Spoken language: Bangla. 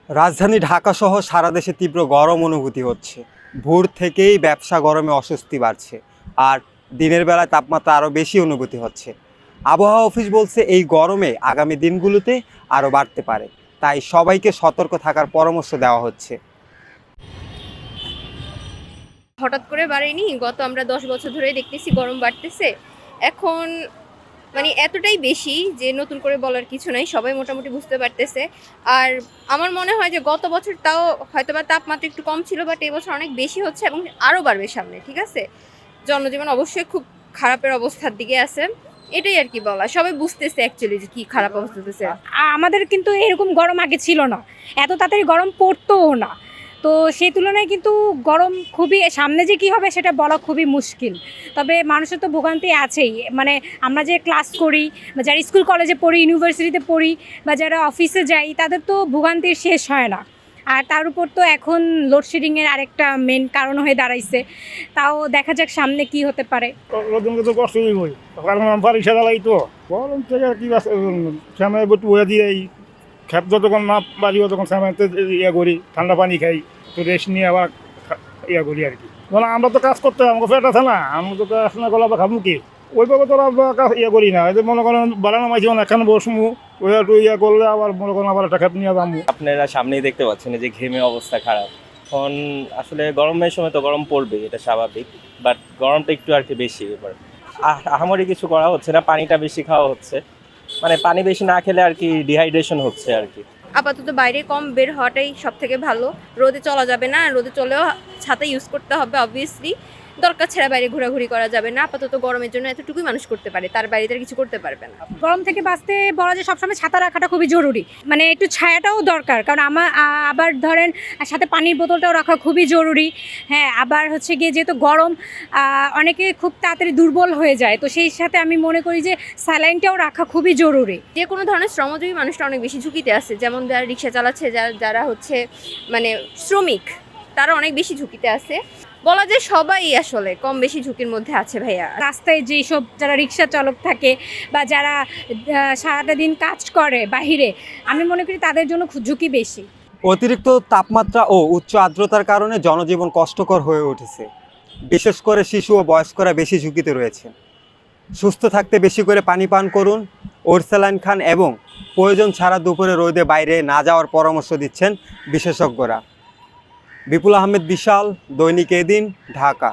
রাজধানী ঢাকাসহ সারা দেশে তীব্র গরম অনুভূতি হচ্ছে। ভোর থেকেই ব্যবসা গরমে অস্বস্তি বাড়ছে, আর দিনের বেলায় তাপমাত্রা আরও বেশি অনুভূতি হচ্ছে। আবহাওয়া অফিস বলছে এই গরমে আগামী দিনগুলোতে আরও বাড়তে পারে, তাই সবাইকে সতর্ক থাকার পরামর্শ দেওয়া হচ্ছে। হঠাৎ করে বাড়েনি, গত আমরা 10 বছর ধরে দেখতেছি গরম বাড়তেছে। এখন মানে এতটাই বেশি যে নতুন করে বলার কিছু নাই, সবাই মোটামুটি বুঝতে পারতেছে। আর আমার মনে হয় যে গত বছর তাও হয়তোবা তাপমাত্রা একটু কম ছিল, বাট এবছর অনেক বেশি হচ্ছে এবং আরও বাড়বে সামনে। ঠিক আছে, জনজীবন অবশ্যই খুব খারাপের অবস্থার দিকে আছে। এটাই আর কি বলা, সবাই বুঝতেছে অ্যাকচুয়ালি যে কি খারাপ অবস্থা হতেছে। আমাদের কিন্তু এরকম গরম আগে ছিল না, এত তাড়াতাড়ি গরম পড়তোও না। তো সেই তুলনায় কিন্তু গরম খুবই, সামনে যে কী হবে সেটা বলা খুবই মুশকিল। তবে মানুষের তো ভোগান্তি আছেই, মানে আমরা যে ক্লাস করি বা যারা স্কুল কলেজে পড়ি, ইউনিভার্সিটিতে পড়ি বা যারা অফিসে যাই, তাদের তো ভোগান্তির শেষ হয় না। আর তার উপর তো এখন লোডশেডিংয়ের আরেকটা মেন কারণ হয়ে দাঁড়াইছে। তাও দেখা যাক সামনে কি হতে পারে। রোদনকে তো কষ্টই হই, কারণ পরীক্ষা চালাই তো গরম থেকে কি সামনে একটু হয়ে দিয়ে খেপ যতক্ষণ না বাড়ি তখন সামনে ইয়ে করি, ঠান্ডা পানি খাই, তো রেস্ট নিয়ে আবার ইয়ে করি আর কি। মানে আমরা তো কাজ করতে আমাকে ফেট আছে না, আমরা তো কাজ না করলে আবার খাবো কি, ওইভাবে তো কাজ ইয়ে করি না। এই যে মনে করেন বাড়ানো মাঝে এখানে বসমু, ওই একটু ইয়ে করলে আবার মনে করেন আবার একটা খেপ নিয়ে যাবো। আপনারা সামনেই দেখতে পাচ্ছেন যে ঘেমে অবস্থা খারাপ। এখন আসলে গরমের সময় তো গরম পড়বে, এটা স্বাভাবিক, বাট গরমটা একটু আর কি বেশি। এবার আহামরি কিছু করা হচ্ছে না, পানিটা বেশি খাওয়া হচ্ছে, মানে পানি বেশি না খেলে আর কি ডিহাইড্রেশন হচ্ছে আর কি। আপাতত বাইরে কম বের হওয়াটাই সব থেকে ভালো। রোদে চলা যাবে না, রোদে চলেও ছাতা ইউজ করতে হবে অবভিয়াসলি। দরকার ছাড়া বাইরে ঘোরাঘুরি করা যাবে না। আপাতত গরমের জন্য এতটুকুই মানুষ করতে পারে, তার বাইরে তার কিছু করতে পারবে না। গরম থেকে বাঁচতে বলা যায় সবসময় ছাতা রাখাটা খুবই জরুরি, মানে একটু ছায়াটাও দরকার, কারণ আবার ধরেন সাথে পানির বোতলটাও রাখা খুবই জরুরি। হ্যাঁ, আবার হচ্ছে গিয়ে যেহেতু গরম, অনেকে খুব তাড়াতাড়ি দুর্বল হয়ে যায়, তো সেই সাথে আমি মনে করি যে স্যালাইনটাও রাখা খুবই জরুরি। যে কোনো ধরনের শ্রমজীবী মানুষটা অনেক বেশি ঝুঁকিতে আছে, যেমন যারা রিক্সা চালাচ্ছে, যারা হচ্ছে মানে শ্রমিক, তারা অনেক বেশি ঝুঁকিতে আছে। বলা যায় সবাই আসলে কম বেশি ঝুঁকির মধ্যে আছে ভাইয়া। রাস্তায় যেসব যারা রিক্সা চালক থাকে বা যারা সারাটা দিন কাজ করে বাহিরে, আমি মনে করি তাদের জন্য ঝুঁকি বেশি। অতিরিক্ত তাপমাত্রা ও উচ্চ আর্দ্রতার কারণে জনজীবন কষ্টকর হয়ে উঠেছে। বিশেষ করে শিশু ও বয়স্করা বেশি ঝুঁকিতে রয়েছে। সুস্থ থাকতে বেশি করে পানি পান করুন, ওরসালাইন খান এবং প্রয়োজন ছাড়া দুপুরে রোদে বাইরে না যাওয়ার পরামর্শ দিচ্ছেন বিশেষজ্ঞরা। বিপুল আহমেদ, বিশাল, দৈনিক এদিন, ঢাকা।